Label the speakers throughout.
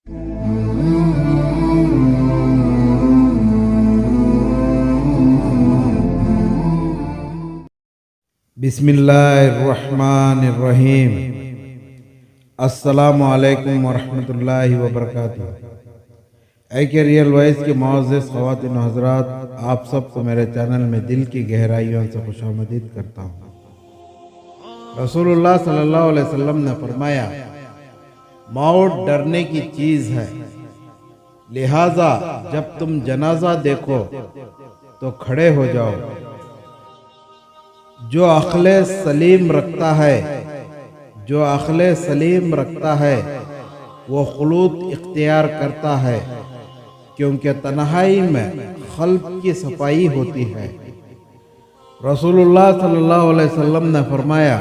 Speaker 1: बिस्मिल्लाहिर्रहमानिर्रहीम। अस्सलामु अलैकुम वरहमतुल्लाहि वबरकातुहू। के रियल वॉइस के मुअज़्ज़िज़ ख़वातीन हज़रात, आप सबको मेरे चैनल में दिल की गहराइयों से खुशामदीद करता हूँ। रसूलुल्लाह सल्लल्लाहु अलैहि वसल्लम ने फरमाया, मौत डरने की चीज़ है, लिहाजा जब तुम जनाजा देखो तो खड़े हो जाओ। जो अक़्ल सलीम रखता है वो खुलूद इख्तियार करता है, क्योंकि तन्हाई में क़ल्ब की सफाई होती है। रसूलुल्लाह सल्लल्लाहु अलैहि वसल्लम ने फरमाया,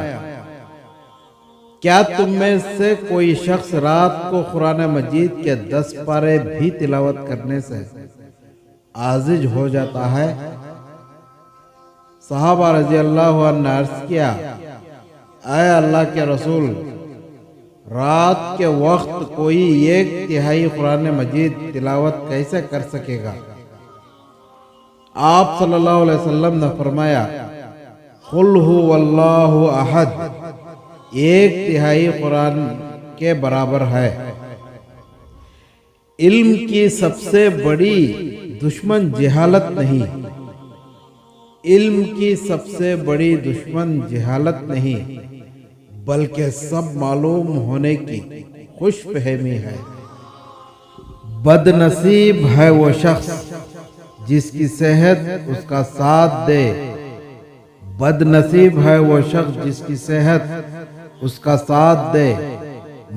Speaker 1: क्या तुम में से कोई शख्स रात को कुरान मजीद के 10 पारे भी तिलावत करने से आजिज हो जाता है? सहाबा रज़ी अल्लाह अन्हु ने अर्ज़ किया, ऐ अल्लाह के रसूल, रात के वक्त कोई 1/3 कुरान मजीद तिलावत कैसे कर सकेगा? आप सल्लल्लाहु अलैहि वसल्लम ने फरमाया, कुल हुवल्लाहु अहद 1/3 कुरान के बराबर है। इल्म की सबसे बड़ी दुश्मन जहालत नहीं, इल्म की सबसे बड़ी दुश्मन जहालत नहीं, बल्कि सब मालूम होने की खुशफहमी है। बदनसीब है वो शख्स जिसकी सेहत उसका साथ दे, बदनसीब है वो शख्स जिसकी सेहत उसका साथ दे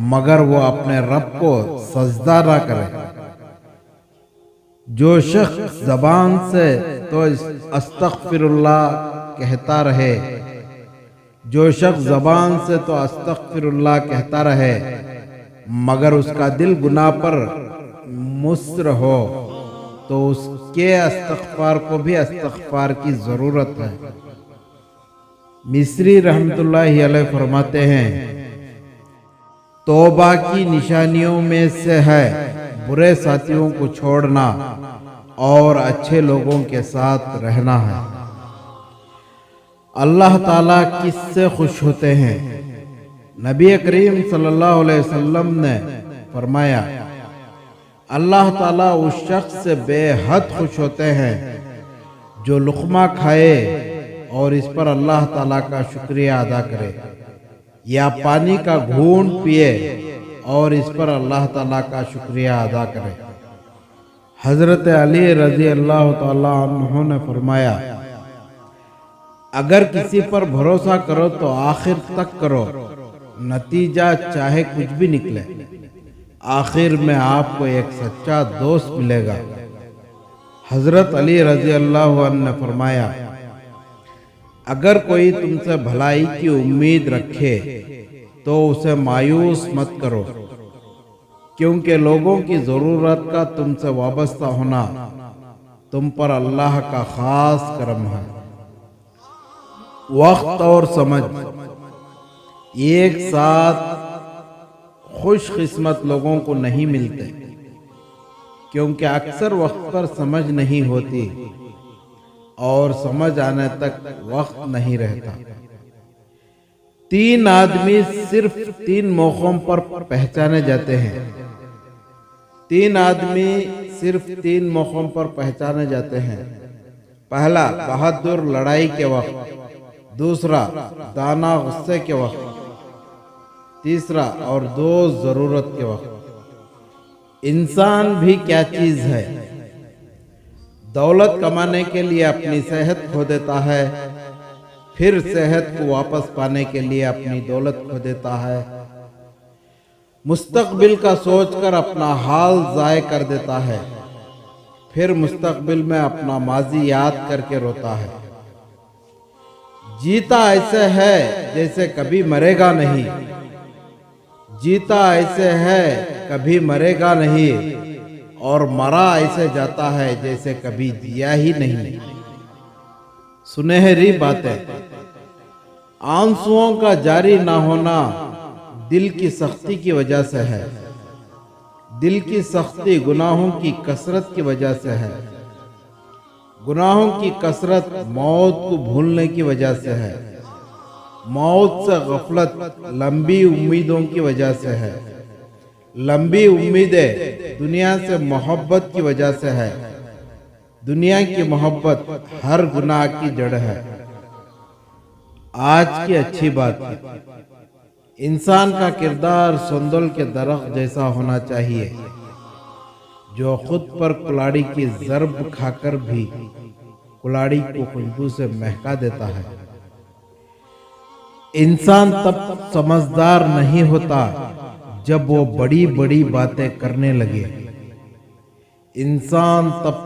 Speaker 1: मगर वो अपने रब को सजदा ना करे। जो शख्स ज़बान से तो अस्तग़फिरुल्लाह कहता रहे, जो शख्स ज़बान से तो अस्तग़फिरुल्लाह कहता रहे मगर उसका दिल गुनाह पर मुस्र हो, तो उसके इस्तिग़फ़ार को भी इस्तिग़फ़ार की ज़रूरत है। मिस्री रहमतुल्लाहि अलैह फरमाते हैं, तौबा की निशानियों में से है बुरे साथियों को छोड़ना और अच्छे लोगों के साथ रहना है। अल्लाह ताला किससे खुश होते हैं? नबी करीम सल्लल्लाहु अलैहि वसल्लम ने फरमाया, अल्लाह ताला उस शख्स से बेहद खुश होते हैं जो लुक़मा खाए और इस पर अल्लाह ताला का शुक्रिया अदा करे, या पानी का घूंट पिए और इस पर अल्लाह ताला का शुक्रिया अदा करे। हज़रत अली रज़ी अल्लाह ताला अन्हु ने फरमाया, अगर किसी पर भरोसा करो तो आखिर तक करो, नतीजा चाहे कुछ भी निकले, आखिर में आपको एक सच्चा दोस्त मिलेगा। हज़रत अली रज़ी अल्लाह अन्हु ने फरमाया, अगर कोई तुमसे भलाई की उम्मीद रखे तो उसे मायूस मत करो, क्योंकि लोगों की ज़रूरत का तुमसे वाबस्ता होना तुम पर अल्लाह का ख़ास करम है। वक्त और समझ एक साथ खुशकिस्मत लोगों को नहीं मिलते, क्योंकि अक्सर वक्त पर समझ नहीं होती और समझ आने तक वक्त नहीं रहता। 3 आदमी सिर्फ 3 मौक़ों पर पहचाने जाते हैं। 3 आदमी सिर्फ 3 मौक़ों पर पहचाने जाते हैं। पहला बहादुर लड़ाई के वक्त, दूसरा दाना गुस्से के वक्त, तीसरा और दोस्त ज़रूरत के वक्त। इंसान भी क्या चीज़ है, दौलत कमाने के लिए अपनी सेहत खो देता है, फिर सेहत को वापस पाने के लिए अपनी दौलत खो देता है, मुस्तकबिल का सोचकर अपना हाल ज़ाय कर देता है, फिर मुस्तकबिल में अपना माजी याद करके रोता है। जीता ऐसे है जैसे कभी मरेगा नहीं, जीता ऐसे है कभी मरेगा नहीं, और मरा ऐसे जाता है जैसे कभी जिया ही नहीं। सुनहरी बातें, आंसुओं का जारी ना होना दिल की सख्ती की वजह से है। दिल की सख्ती गुनाहों की कसरत की वजह से है। गुनाहों की कसरत मौत को भूलने की वजह से है। मौत से गफलत लंबी उम्मीदों की वजह से है। लंबी उम्मीदें दुनिया से मोहब्बत की वजह से है। दुनिया की मोहब्बत हर गुनाह की जड़ है। आज की अच्छी बात है, इंसान का किरदार संदल के दरख्त जैसा होना चाहिए, जो खुद पर कुल्हाड़ी की ज़र्ब खाकर भी कुल्हाड़ी को खुशबू से महका देता है। इंसान तब समझदार नहीं होता जब वो बड़ी बड़ी बातें करने लगे। इंसान तब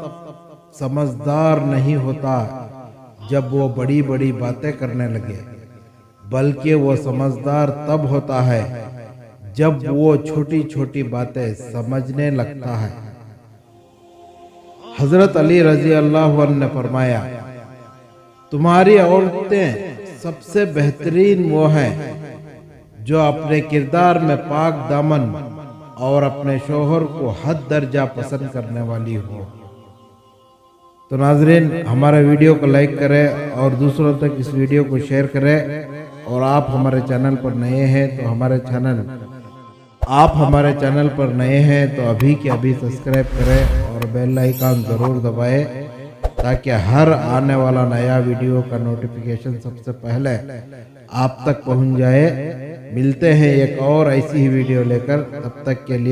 Speaker 1: समझदार नहीं होता जब वो बड़ी बड़ी बातें करने लगे, बल्कि वो समझदार तब होता है जब वो छोटी छोटी बातें समझने लगता है। हजरत अली रजी अल्लाह अन्हु ने फरमाया, तुम्हारी औरतें सबसे बेहतरीन वो हैं जो अपने किरदार में पाक दामन और अपने शोहर को हद दर्जा पसंद करने वाली हो। तो नाजरीन, हमारे वीडियो को लाइक करें और दूसरों तक इस वीडियो को शेयर करें। और आप हमारे चैनल पर नए हैं तो अभी के अभी सब्सक्राइब करें और बेल आइकन ज़रूर दबाएं, ताकि हर आने वाला नया वीडियो का नोटिफिकेशन सबसे पहले आप तक पहुंच जाए। मिलते हैं एक और ऐसी ही वीडियो लेकर, तब तक के लिए